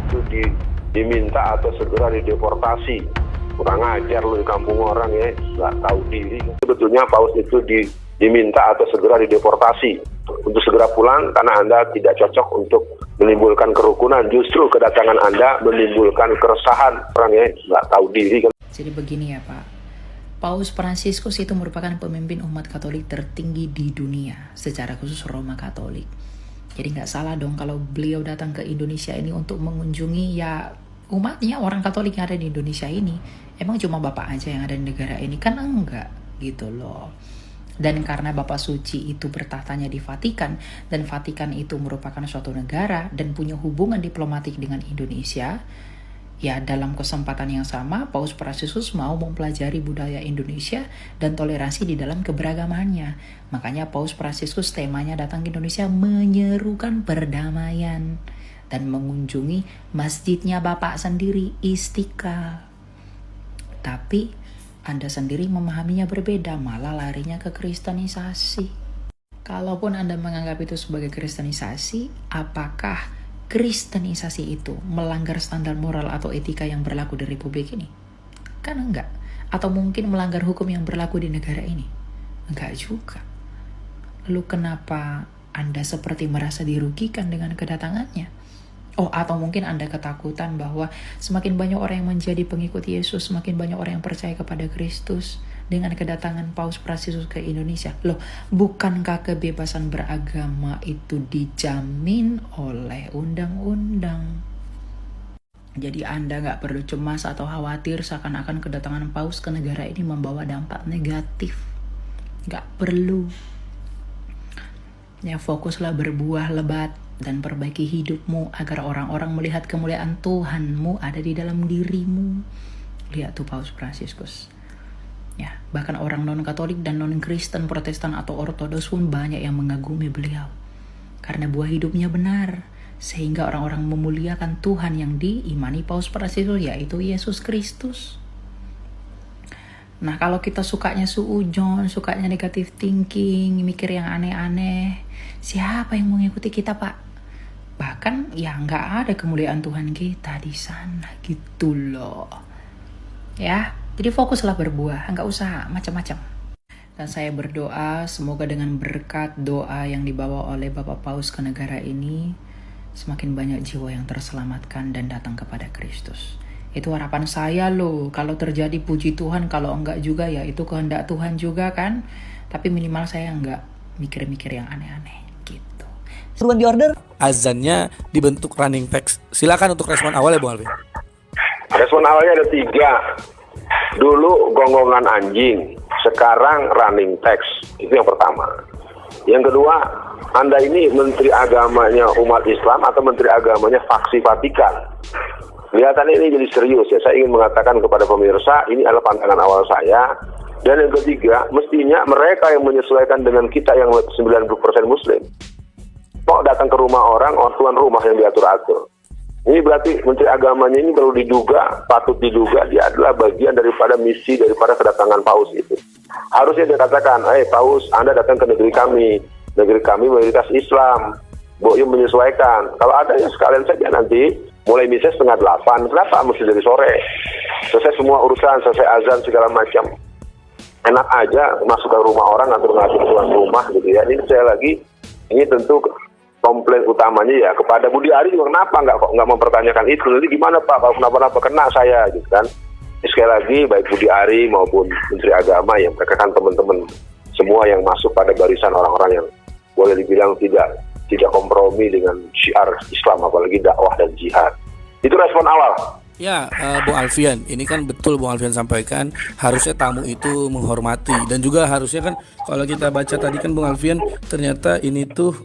itu diminta atau segera dideportasi. Kurang ajar lu di kampung orang ya, nggak tahu diri. Sebetulnya paus itu diminta atau segera dideportasi untuk segera pulang karena Anda tidak cocok untuk menimbulkan kerukunan. Justru kedatangan Anda menimbulkan keresahan. Orang ya nggak tahu diri kan. Jadi begini ya Pak, Paus Fransiskus itu merupakan pemimpin umat Katolik tertinggi di dunia, secara khusus Roma Katolik. Jadi nggak salah dong kalau beliau datang ke Indonesia ini untuk mengunjungi ya umatnya, orang Katolik yang ada di Indonesia ini. Emang cuma Bapak aja yang ada di negara ini? Kan enggak gitu loh. Dan karena Bapak Suci itu bertahtanya di Vatikan, dan Vatikan itu merupakan suatu negara dan punya hubungan diplomatik dengan Indonesia, ya dalam kesempatan yang sama Paus Fransiskus mau mempelajari budaya Indonesia dan toleransi di dalam keberagamannya. Makanya Paus Fransiskus temanya datang ke Indonesia menyerukan perdamaian dan mengunjungi masjidnya Bapak sendiri, Istiqlal. Tapi Anda sendiri memahaminya berbeda, malah larinya ke kristenisasi. Kalaupun Anda menganggap itu sebagai kristenisasi, apakah kristenisasi itu melanggar standar moral atau etika yang berlaku di Republik ini? Kan enggak. Atau mungkin melanggar hukum yang berlaku di negara ini? Enggak juga. Lalu kenapa Anda seperti merasa dirugikan dengan kedatangannya? Oh, atau mungkin Anda ketakutan bahwa semakin banyak orang yang menjadi pengikut Yesus, semakin banyak orang yang percaya kepada Kristus dengan kedatangan Paus Fransiskus ke Indonesia. Loh, bukankah kebebasan beragama itu dijamin oleh undang-undang? Jadi Anda nggak perlu cemas atau khawatir seakan-akan kedatangan Paus ke negara ini membawa dampak negatif. Nggak perlu. Ya, fokuslah berbuah lebat dan perbaiki hidupmu agar orang-orang melihat kemuliaan Tuhanmu ada di dalam dirimu. Lihat tuh Paus Fransiskus. Ya, bahkan orang non-Katolik dan non-Kristen, Protestan atau Ortodoks pun banyak yang mengagumi beliau. Karena buah hidupnya benar, sehingga orang-orang memuliakan Tuhan yang diimani Paus Fransiskus, yaitu Yesus Kristus. Nah, kalau kita sukanya suujon, sukanya negative thinking, mikir yang aneh-aneh, siapa yang mengikuti kita, Pak? Bahkan ya nggak ada kemuliaan Tuhan kita di sana gitu loh. Ya, jadi fokuslah berbuah, nggak usah macam-macam. Dan saya berdoa semoga dengan berkat doa yang dibawa oleh Bapak Paus ke negara ini, semakin banyak jiwa yang terselamatkan dan datang kepada Kristus. Itu harapan saya loh. Kalau terjadi puji Tuhan, kalau enggak juga ya itu kehendak Tuhan juga kan. Tapi minimal saya enggak mikir-mikir yang aneh-aneh gitu. Suruhan di order. Azannya dibentuk running text. Silakan untuk respon awal ya Bung Alvin. Respon awalnya ada 3. Dulu gonggongan anjing, sekarang running text. Itu yang pertama. Yang kedua, Anda ini menteri agamanya umat Islam atau menteri agamanya faksi Vatikan? Kelihatannya ini jadi serius ya. Saya ingin mengatakan kepada pemirsa, ini adalah pandangan awal saya. Dan yang ketiga, mestinya mereka yang menyesuaikan dengan kita yang 90% Muslim. Kok datang ke rumah orang tuan rumah yang diatur-atur. Ini berarti menteri agamanya ini perlu diduga, patut diduga dia adalah bagian daripada misi daripada kedatangan Paus itu. Harusnya dia katakan, Paus, Anda datang ke negeri kami mayoritas Islam. Boyum menyesuaikan. Kalau ada ya sekalian saja nanti mulai misa 7:30. Kenapa mesti dari sore? Selesai semua urusan, selesai azan segala macam. Enak aja masuk ke rumah orang atau ngatur tuan rumah gitu ya. Ini saya lagi, ini tentu komplain utamanya ya kepada Budi Ari juga, kenapa nggak mempertanyakan itu? Nanti gimana Pak kalau kenapa kena saya gitu kan? Sekali lagi baik Budi Ari maupun Menteri Agama ya, mereka kan teman-teman semua yang masuk pada barisan orang-orang yang boleh dibilang tidak kompromi dengan syiar Islam, apalagi dakwah dan jihad. Itu respon awal. Ya, Bung Alfian, ini kan betul Bung Alfian sampaikan, harusnya tamu itu menghormati. Dan juga harusnya kan kalau kita baca tadi kan Bung Alfian, ternyata ini tuh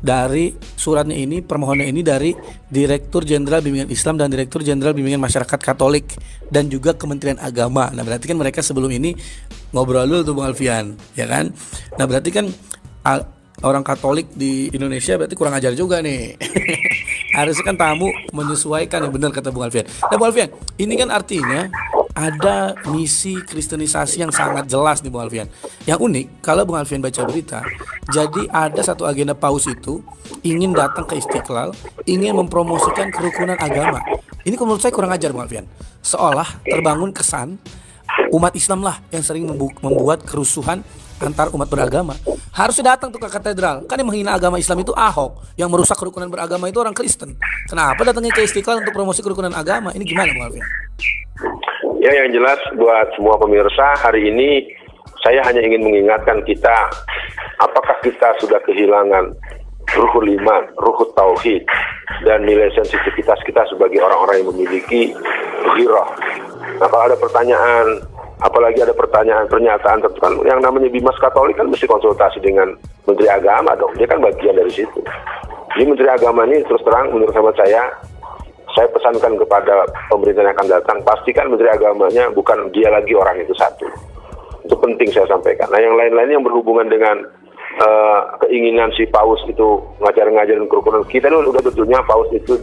dari suratnya ini, permohonan ini dari Direktur Jenderal Bimbingan Islam dan Direktur Jenderal Bimbingan Masyarakat Katolik dan juga Kementerian Agama. Nah berarti kan mereka sebelum ini ngobrol dulu tuh Bung Alfian, ya kan? Nah berarti kan orang Katolik di Indonesia berarti kurang ajar juga nih. Harusnya kan tamu menyesuaikan, yang benar kata Bung Alfian. Nah Bung Alfian, ini kan artinya ada misi kristenisasi yang sangat jelas nih Bung Alfian. Yang unik, kalau Bung Alfian baca berita, jadi ada satu agenda Paus itu ingin datang ke Istiqlal, ingin mempromosikan kerukunan agama. Ini menurut saya kurang ajar Bung Alfian. Seolah terbangun kesan umat Islam lah yang sering membuat kerusuhan antar umat beragama. Harusnya datang tuh ke katedral. Kan yang menghina agama Islam itu Ahok, yang merusak kerukunan beragama itu orang Kristen. Kenapa datangnya ke Istiqlal untuk promosi kerukunan agama? Ini gimana Bung Alfian? Ya, yang jelas buat semua pemirsa, hari ini saya hanya ingin mengingatkan kita, apakah kita sudah kehilangan ruhul iman, ruhul tauhid, dan nilai sensitivitas kita sebagai orang-orang yang memiliki ghirah. Nah, kalau ada pertanyaan, apalagi ada pertanyaan pernyataan tertentu, yang namanya Bimas Katolik kan mesti konsultasi dengan Menteri Agama dong, dia kan bagian dari situ. Jadi Menteri Agama ini terus terang menurut hemat saya pesankan kepada pemerintah yang akan datang, pastikan Menteri Agamanya bukan dia lagi orang itu satu. Itu penting saya sampaikan. Nah, yang lain-lain yang berhubungan dengan keinginan si Paus itu ngajarin kerukunan, kita ini udah betulnya Paus itu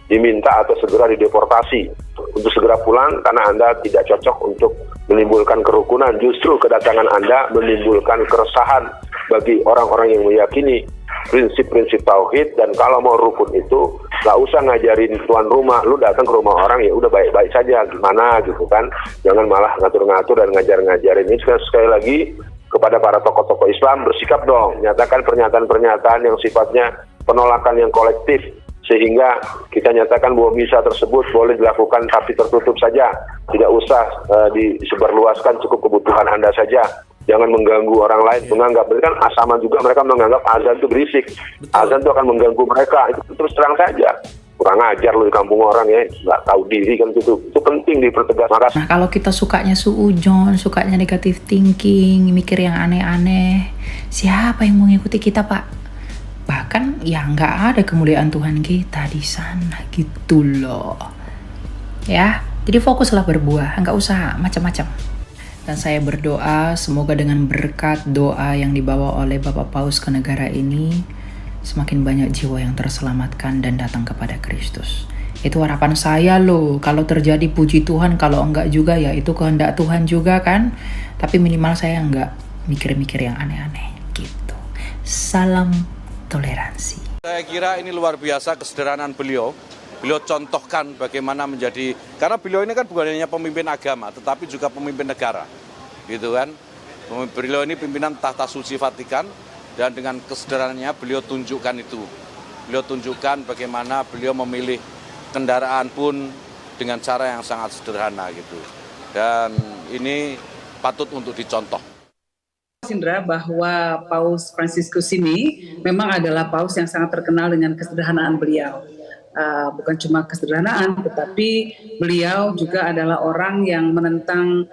diminta atau segera dideportasi untuk segera pulang karena Anda tidak cocok untuk menimbulkan kerukunan. Justru kedatangan Anda menimbulkan keresahan bagi orang-orang yang meyakini prinsip-prinsip tauhid, dan kalau mau rukun itu nggak usah ngajarin tuan rumah, lu datang ke rumah orang ya udah baik-baik saja gimana gitu kan, jangan malah ngatur-ngatur dan ngajar-ngajarin. Ini sekali lagi kepada para tokoh-tokoh Islam, bersikap dong, nyatakan pernyataan-pernyataan yang sifatnya penolakan yang kolektif, sehingga kita nyatakan bahwa misa tersebut boleh dilakukan tapi tertutup saja, tidak usah disebarluaskan, cukup kebutuhan Anda saja. Jangan mengganggu orang lain, menganggap, berarti kan sama juga mereka menganggap azan itu berisik. Betul. Azan itu akan mengganggu mereka, itu terus terang saja. Kurang ajar lu di kampung orang ya, nggak tahu diri kan itu penting dipertegas. Nah, kalau kita sukanya suujon, sukanya negative thinking, mikir yang aneh-aneh, siapa yang mau ngikuti kita, Pak? Bahkan ya nggak ada kemuliaan Tuhan kita di sana gitu loh. Ya, jadi fokuslah berbuah, nggak usah macam-macam. Dan saya berdoa semoga dengan berkat doa yang dibawa oleh Bapak Paus ke negara ini, semakin banyak jiwa yang terselamatkan dan datang kepada Kristus. Itu harapan saya loh. Kalau terjadi puji Tuhan, kalau enggak juga ya itu kehendak Tuhan juga kan. Tapi minimal saya enggak mikir-mikir yang aneh-aneh gitu. Salam toleransi. Saya kira ini luar biasa kesederhanaan beliau. Beliau contohkan bagaimana menjadi, karena beliau ini kan bukan hanya pemimpin agama, tetapi juga pemimpin negara, gitu kan. Beliau ini pimpinan tahta suci Vatikan, dan dengan kesederhanaannya beliau tunjukkan itu. Beliau tunjukkan bagaimana beliau memilih kendaraan pun dengan cara yang sangat sederhana gitu. Dan ini patut untuk dicontoh. Indra, bahwa Paus Fransiskus ini memang adalah paus yang sangat terkenal dengan kesederhanaan beliau. Bukan cuma kesederhanaan, tetapi beliau juga adalah orang yang menentang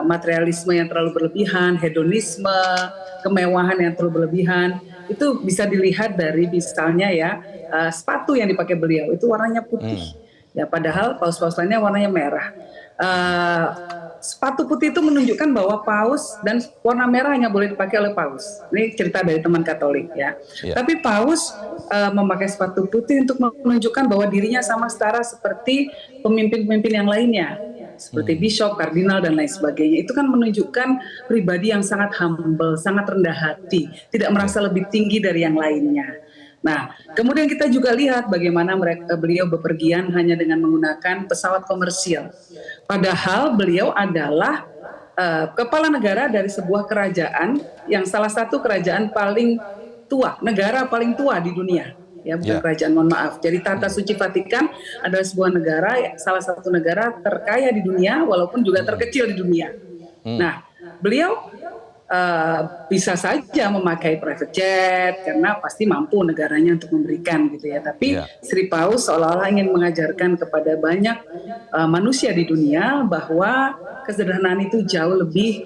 materialisme yang terlalu berlebihan, hedonisme, kemewahan yang terlalu berlebihan. Itu bisa dilihat dari misalnya ya, sepatu yang dipakai beliau itu warnanya putih. Ya, padahal paus-paus lainnya warnanya merah. Sepatu putih itu menunjukkan bahwa paus dan warna merah hanya boleh dipakai oleh paus. Ini cerita dari teman Katolik ya. Tapi paus memakai sepatu putih untuk menunjukkan bahwa dirinya sama setara seperti pemimpin-pemimpin yang lainnya, seperti bishop, kardinal dan lain sebagainya. Itu kan menunjukkan pribadi yang sangat humble, sangat rendah hati, tidak merasa lebih tinggi dari yang lainnya. Nah, kemudian kita juga lihat bagaimana beliau bepergian hanya dengan menggunakan pesawat komersial. Padahal beliau adalah kepala negara dari sebuah kerajaan yang salah satu kerajaan paling tua, negara paling tua di dunia. Ya, bukan kerajaan, mohon maaf. Jadi Tahta Suci Vatikan adalah sebuah negara, salah satu negara terkaya di dunia, walaupun juga terkecil di dunia. Nah, beliau bisa saja memakai private jet karena pasti mampu negaranya untuk memberikan gitu ya. Tapi Sri Paus seolah-olah ingin mengajarkan kepada banyak manusia di dunia bahwa kesederhanaan itu jauh lebih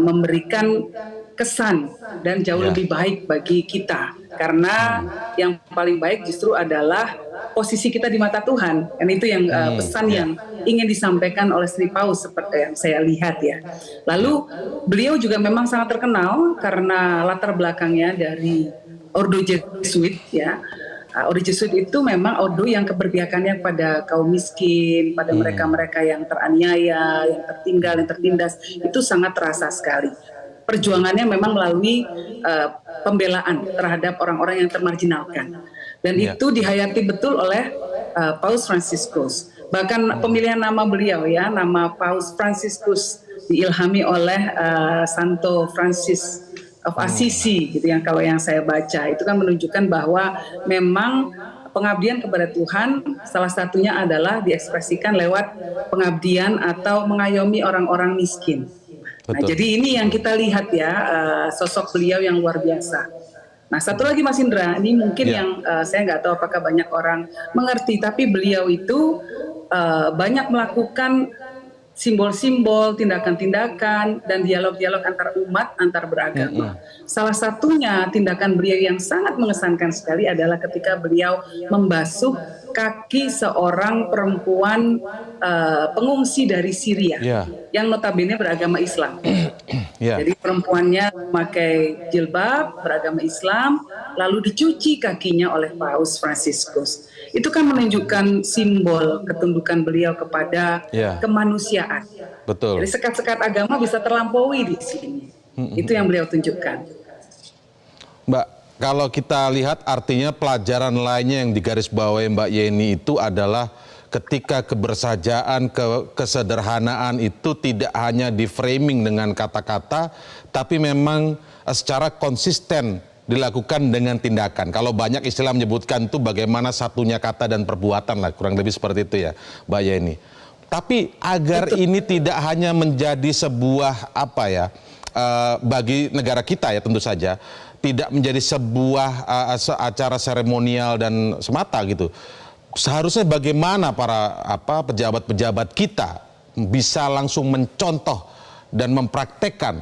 memberikan kesan dan jauh lebih baik bagi kita, karena yang paling baik justru adalah posisi kita di mata Tuhan. Dan itu yang pesan yang ingin disampaikan oleh Sri Paus seperti yang saya lihat ya. Lalu beliau juga memang sangat terkenal karena latar belakangnya dari Ordo Jesuit ya. Ode Jesuit itu memang ode yang keberpihakannya pada kaum miskin, pada mereka-mereka yang teraniaya, yang tertinggal, yang tertindas, itu sangat terasa sekali. Perjuangannya memang melalui pembelaan terhadap orang-orang yang termarginalkan. Dan itu dihayati betul oleh Paus Fransiskus. Bahkan pemilihan nama beliau ya, nama Paus Fransiskus diilhami oleh Santo Francis of Assisi gitu yang kalau yang saya baca itu kan menunjukkan bahwa memang pengabdian kepada Tuhan salah satunya adalah diekspresikan lewat pengabdian atau mengayomi orang-orang miskin. Nah, jadi ini yang kita lihat ya, sosok beliau yang luar biasa. Nah, satu lagi Mas Indra, ini mungkin yang saya nggak tahu apakah banyak orang mengerti, tapi beliau itu banyak melakukan simbol-simbol, tindakan-tindakan, dan dialog-dialog antar umat, antar beragama. Salah satunya tindakan beliau yang sangat mengesankan sekali adalah ketika beliau membasuh kaki seorang perempuan pengungsi dari Syria, yang notabene beragama Islam. Jadi perempuannya memakai jilbab, beragama Islam, lalu dicuci kakinya oleh Paus Fransiskus. Itu kan menunjukkan simbol ketundukan beliau kepada kemanusiaan. Betul. Jadi sekat-sekat agama bisa terlampaui di sini. Itu yang beliau tunjukkan. Mbak, kalau kita lihat artinya pelajaran lainnya yang digarisbawahi Mbak Yeni itu adalah ketika kebersajaan, kesederhanaan itu tidak hanya di framing dengan kata-kata, tapi memang secara konsisten dilakukan dengan tindakan. Kalau banyak istilah menyebutkan itu bagaimana satunya kata dan perbuatan lah, kurang lebih seperti itu ya Mbak Yeni. Tapi agar ini tidak hanya menjadi sebuah bagi negara kita ya tentu saja, tidak menjadi sebuah acara seremonial dan semata gitu. Seharusnya bagaimana para pejabat-pejabat kita bisa langsung mencontoh dan mempraktekkan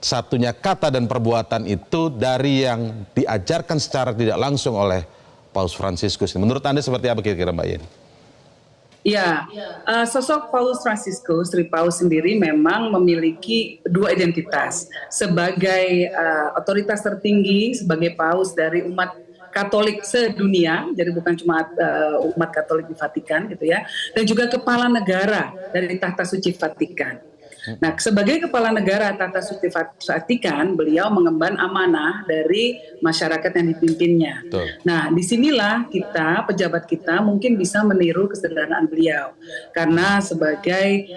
satunya kata dan perbuatan itu dari yang diajarkan secara tidak langsung oleh Paus Fransiskus. Menurut Anda seperti apa kira-kira Mbak Yeni? Ya, sosok Paus Fransiskus, Sri Paus sendiri memang memiliki dua identitas. Sebagai otoritas tertinggi, sebagai Paus dari umat Katolik sedunia, jadi bukan cuma umat Katolik di Vatikan gitu ya, dan juga kepala negara dari Tahta Suci Vatikan. Nah, sebagai kepala negara Tahta Suci Vatikan, beliau mengemban amanah dari masyarakat yang dipimpinnya. Betul. Nah, disinilah kita, pejabat kita mungkin bisa meniru kesederhanaan beliau, karena sebagai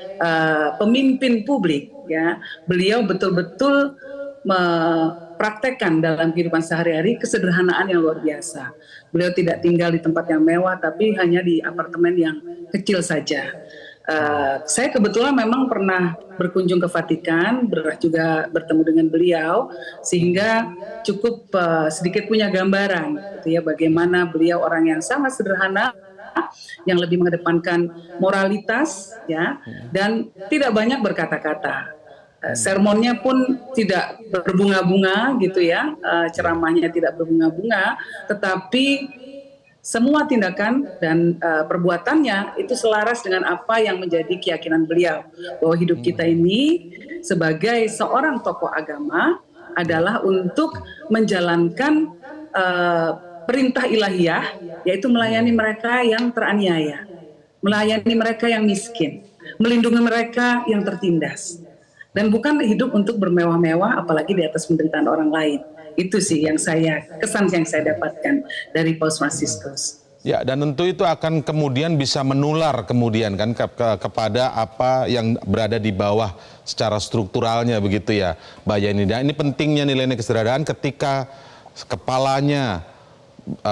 pemimpin publik, ya, beliau betul-betul mempraktekkan dalam kehidupan sehari-hari kesederhanaan yang luar biasa. Beliau tidak tinggal di tempat yang mewah, tapi hanya di apartemen yang kecil saja. Saya kebetulan memang pernah berkunjung ke Vatikan, juga bertemu dengan beliau, sehingga cukup sedikit punya gambaran, gitu ya, bagaimana beliau orang yang sangat sederhana, yang lebih mengedepankan moralitas, ya, dan tidak banyak berkata-kata. Sermonnya pun tidak berbunga-bunga, gitu ya, ceramahnya tidak berbunga-bunga, tetapi semua tindakan dan perbuatannya itu selaras dengan apa yang menjadi keyakinan beliau, bahwa hidup kita ini sebagai seorang tokoh agama adalah untuk menjalankan perintah ilahiyah, yaitu melayani mereka yang teraniaya, melayani mereka yang miskin, melindungi mereka yang tertindas, dan bukan hidup untuk bermewah-mewah apalagi di atas penderitaan orang lain. Itu sih yang kesan yang saya dapatkan dari Paus Fransiskus. Ya, dan tentu itu akan kemudian bisa menular kemudian kan kepada apa yang berada di bawah secara strukturalnya begitu ya, Mbak Yeni. Dan ini pentingnya nilai kesederhanaan ketika kepalanya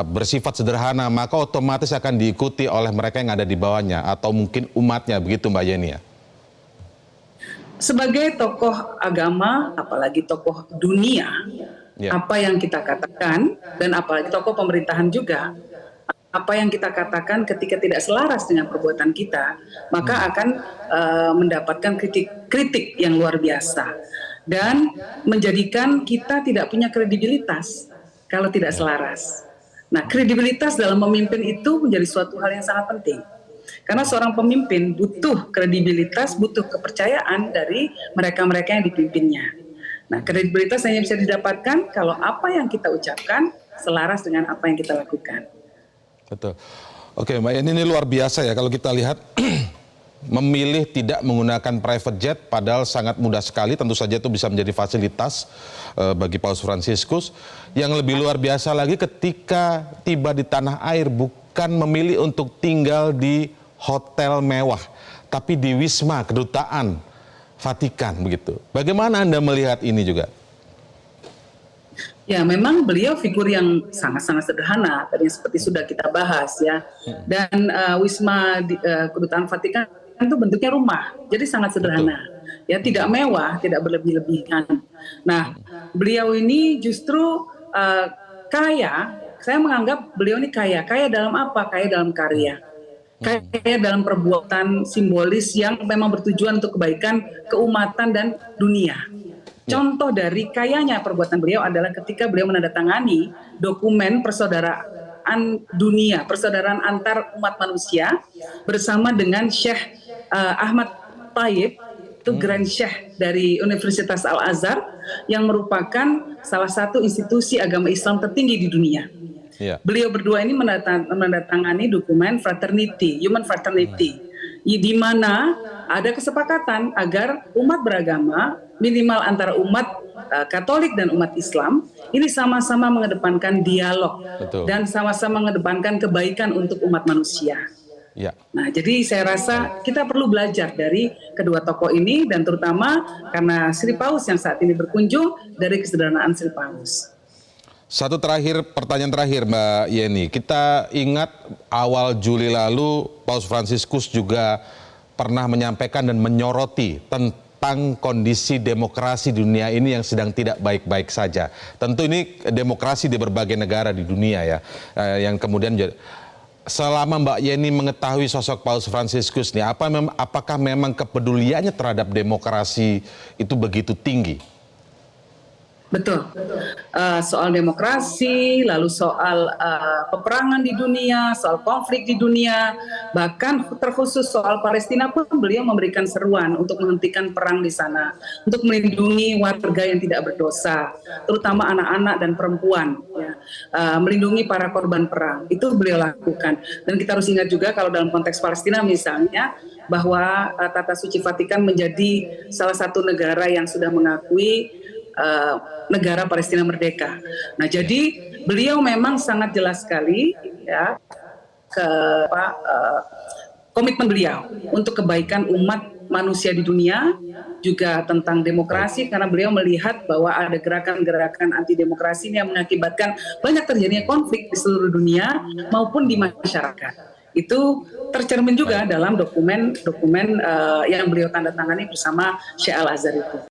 bersifat sederhana, maka otomatis akan diikuti oleh mereka yang ada di bawahnya atau mungkin umatnya begitu Mbak Yeni ya. Sebagai tokoh agama, apalagi tokoh dunia, apa yang kita katakan, dan apalagi tokoh pemerintahan juga, apa yang kita katakan ketika tidak selaras dengan perbuatan kita, maka akan mendapatkan kritik yang luar biasa, dan menjadikan kita tidak punya kredibilitas kalau tidak selaras. Nah, kredibilitas dalam memimpin itu menjadi suatu hal yang sangat penting. Karena seorang pemimpin butuh kredibilitas, butuh kepercayaan dari mereka-mereka yang dipimpinnya. Nah, kredibilitas hanya bisa didapatkan kalau apa yang kita ucapkan selaras dengan apa yang kita lakukan. Betul. Oke, Mbak Yeni, ini luar biasa ya kalau kita lihat memilih tidak menggunakan private jet padahal sangat mudah sekali, tentu saja itu bisa menjadi fasilitas bagi Paus Fransiskus. Yang lebih luar biasa lagi ketika tiba di tanah air bukan memilih untuk tinggal di hotel mewah, tapi di Wisma Kedutaan Vatikan begitu. Bagaimana Anda melihat ini juga? Ya, memang beliau figur yang sangat-sangat sederhana, tadi seperti sudah kita bahas ya. Dan Wisma Kedutaan Vatikan itu bentuknya rumah, jadi sangat sederhana. Ya, tidak mewah, tidak berlebih-lebihan. Nah, beliau ini justru kaya. Saya menganggap beliau ini kaya. Kaya dalam apa? Kaya dalam karya. Kaya dalam perbuatan simbolis yang memang bertujuan untuk kebaikan keumatan dan dunia. Contoh dari kayanya perbuatan beliau adalah ketika beliau menandatangani dokumen persaudaraan dunia, persaudaraan antar umat manusia bersama dengan Syekh Ahmad Tayyib, itu Grand Syekh dari Universitas Al-Azhar yang merupakan salah satu institusi agama Islam tertinggi di dunia. Beliau berdua ini menandatangani dokumen fraternity, human fraternity, di mana ada kesepakatan agar umat beragama minimal antara umat Katolik dan umat Islam ini sama-sama mengedepankan dialog dan sama-sama mengedepankan kebaikan untuk umat manusia. Nah, jadi saya rasa kita perlu belajar dari kedua tokoh ini dan terutama karena Sri Paus yang saat ini berkunjung dari kesederhanaan Sri Paus. Satu pertanyaan terakhir Mbak Yeni. Kita ingat awal Juli lalu Paus Fransiskus juga pernah menyampaikan dan menyoroti tentang kondisi demokrasi di dunia ini yang sedang tidak baik-baik saja. Tentu ini demokrasi di berbagai negara di dunia ya, yang kemudian selama Mbak Yeni mengetahui sosok Paus Fransiskus nih, apakah memang kepeduliannya terhadap demokrasi itu begitu tinggi? Betul. Soal demokrasi, lalu soal peperangan di dunia, soal konflik di dunia, bahkan terkhusus soal Palestina pun beliau memberikan seruan untuk menghentikan perang di sana, untuk melindungi warga yang tidak berdosa, terutama anak-anak dan perempuan, ya. Melindungi para korban perang. Itu beliau lakukan. Dan kita harus ingat juga kalau dalam konteks Palestina misalnya, bahwa Tata Suci Vatikan menjadi salah satu negara yang sudah mengakui negara Palestina merdeka. Nah, jadi beliau memang sangat jelas sekali ya komitmen beliau untuk kebaikan umat manusia di dunia, juga tentang demokrasi karena beliau melihat bahwa ada gerakan-gerakan anti demokrasi yang mengakibatkan banyak terjadinya konflik di seluruh dunia maupun di masyarakat. Itu tercermin juga dalam dokumen yang beliau tanda tangani bersama Syekh Al-Azhar itu.